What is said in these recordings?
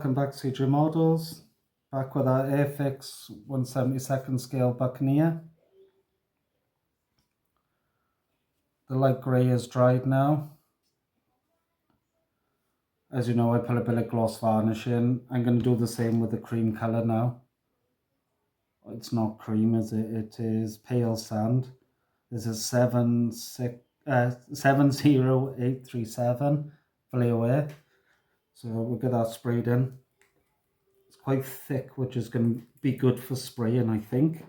welcome back to CJ Models. Back with our Airfix 1/72 scale Buccaneer. The light grey is dried now. As you know, I put a bit of gloss varnish in. I'm going to do the same with the cream colour now. It's not cream, is it? It is pale sand. This is 70837 Blackburn. So we'll get that sprayed in. It's quite thick, which is going to be good for spraying, I think.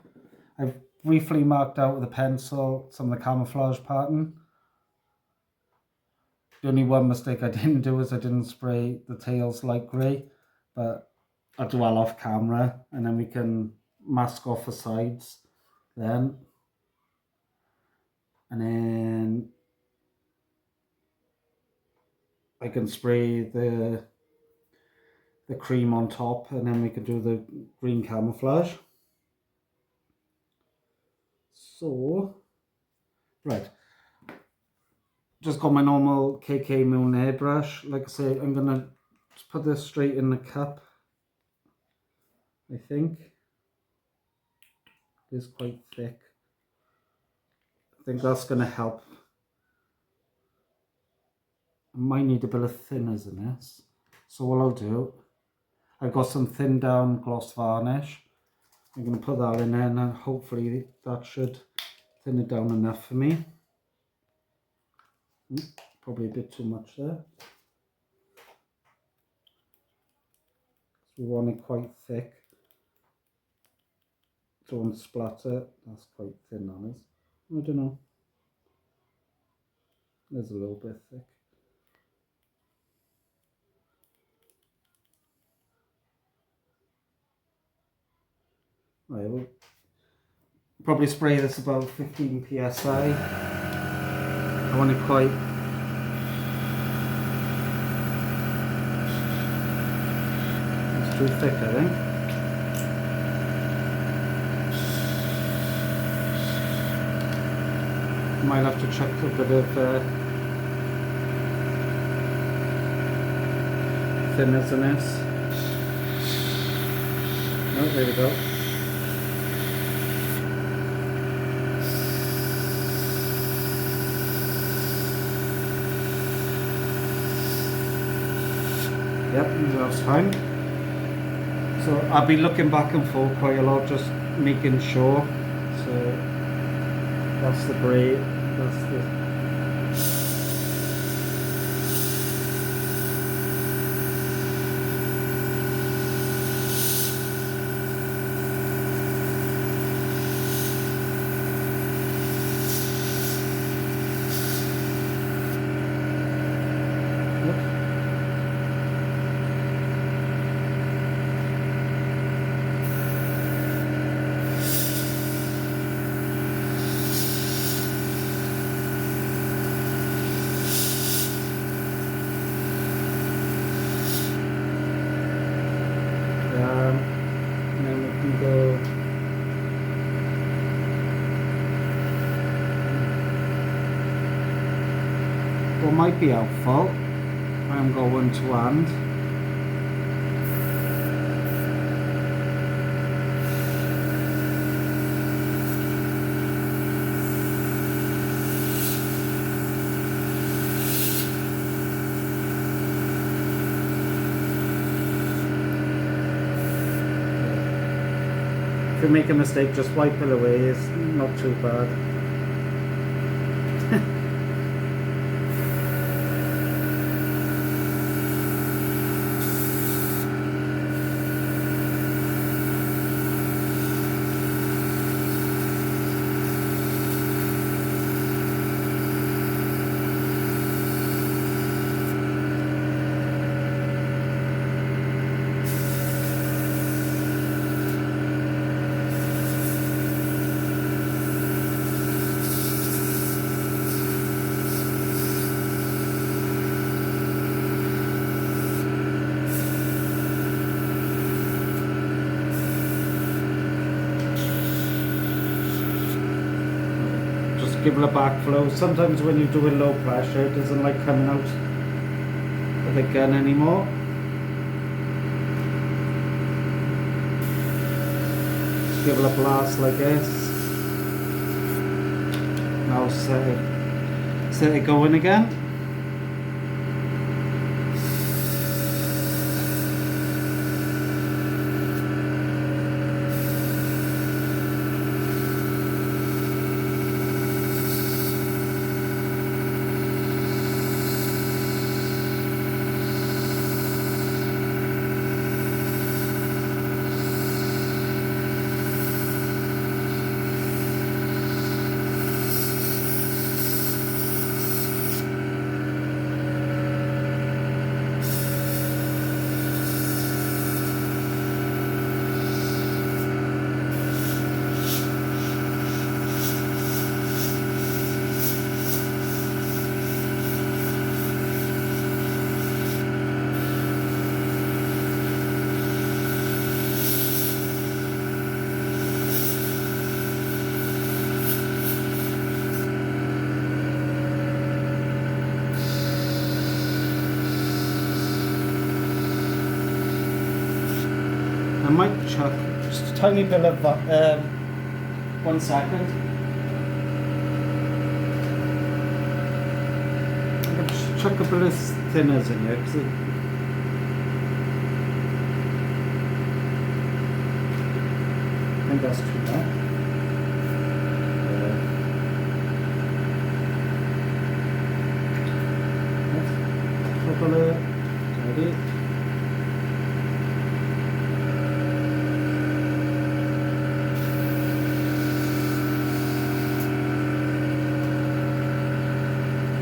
I've briefly marked out with a pencil some of the camouflage pattern. The only one mistake I didn't do is I didn't spray the tails light grey, but I'll do all off camera and then we can mask off the sides then. And then I can spray the cream on top and then we can do the green camouflage. So, right. Just got my normal KK Moon airbrush. Like I say, I'm going to just put this straight in the cup, I think. It's quite thick. I think that's going to help. I might need a bit of thinners in this. So what I'll do, I've got some thinned down gloss varnish. I'm going to put that in there and hopefully that should thin it down enough for me. Probably a bit too much there. We want it quite thick. Don't splatter. That's quite thin on us. I don't know. There's a little bit thick. Right, we'll probably spray this about 15 psi. I want it quite it's too thick, I think. Might have to chuck a bit of thinners in this. Oh, there we go. Yep, that's fine. So I'll be looking back and forth quite a lot, just making sure. So that's the grey, that's the... and then we can go what might be helpful, I'm going to hand. If you make a mistake, just wipe it away, it's not too bad. Give it a backflow. Sometimes when you do it low pressure, it doesn't like coming out of the gun anymore. give it a blast like this. Now set it going again. I might chuck just a tiny bit of 1 second. I'm going to chuck a bit of thinners in here because I think that's too much. Couple of ready.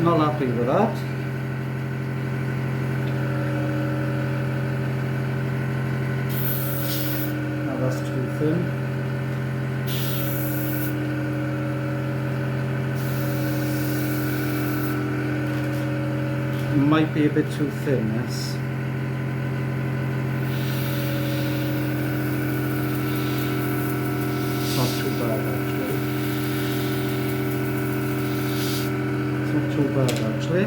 Not happy with that. Now that's too thin. Might be a bit too thin, this. It's not too bad actually. Not too bad actually.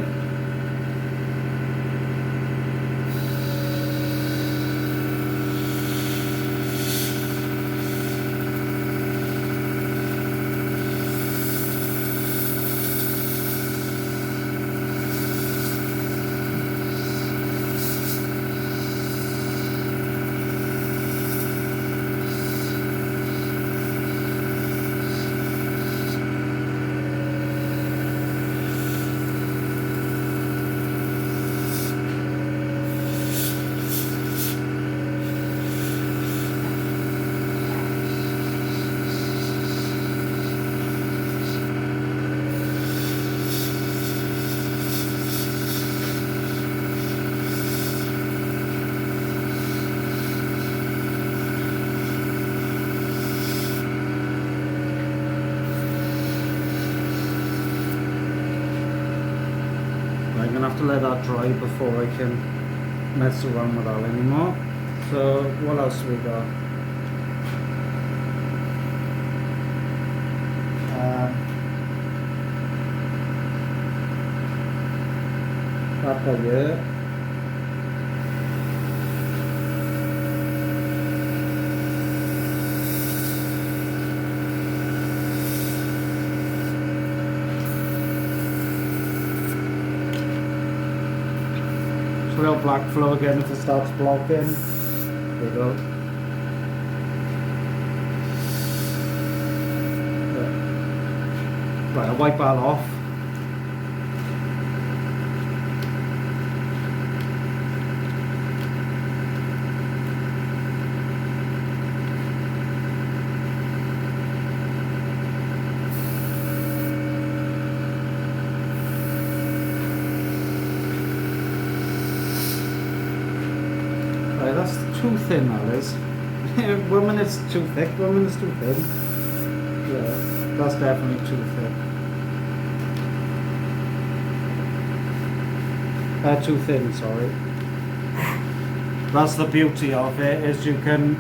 I'm going to have to let that dry before I can mess around with that anymore. So what else we got? That by here. Real black flow again if it starts blocking. There we go. Yeah. Right, I'll wipe that off. That's too thin, that is. 1 minute's too thick, 1 minute's too thin. Yeah, that's definitely too thick. Too thin, sorry. That's the beauty of it, is you can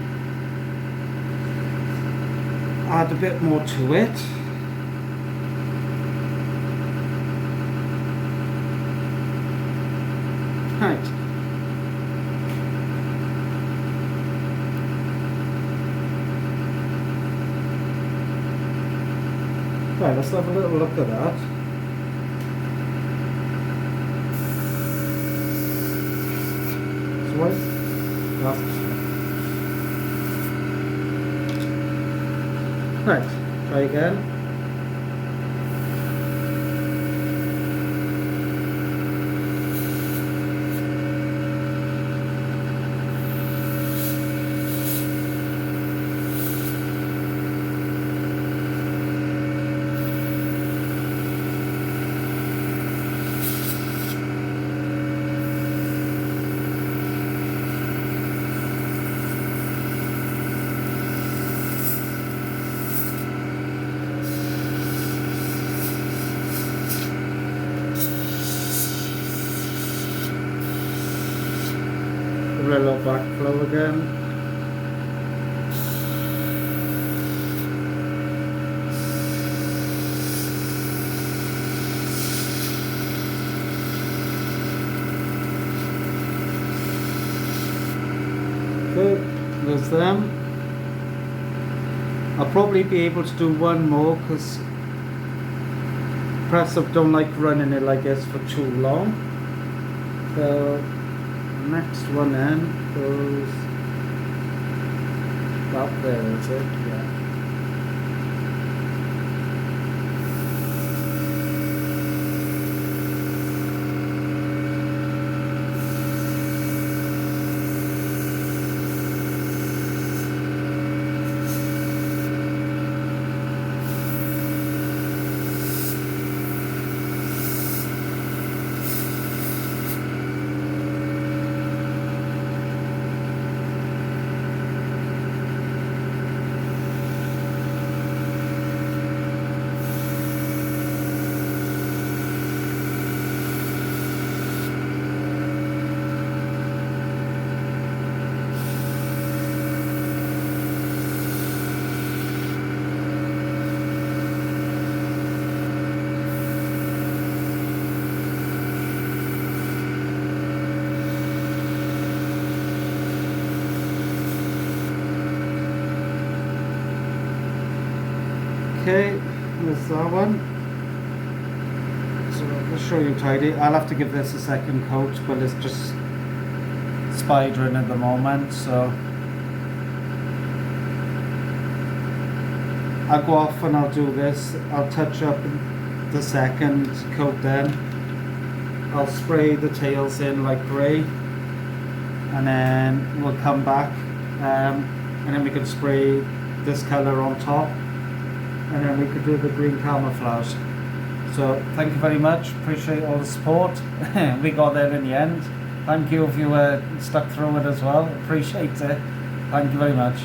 add a bit more to it. Right. Right, let's have a little look at that. So what? Right, try again. A little backflow again. Okay, there's them. I'll probably be able to do one more because perhaps I don't like running it like this for too long. So next one then goes about there, is it? Yeah. Okay, there's that one. So I'll show you tidy. I'll have to give this a second coat, but it's just spidering at the moment, so I'll go off and I'll do this. I'll touch up the second coat then. I'll spray the tails in like grey, and then we'll come back and then we can spray this colour on top, and then we could do the green camouflage. So thank you very much, appreciate all the support. We got there in the end. Thank you if you stuck through it as well, appreciate it. Thank you very much.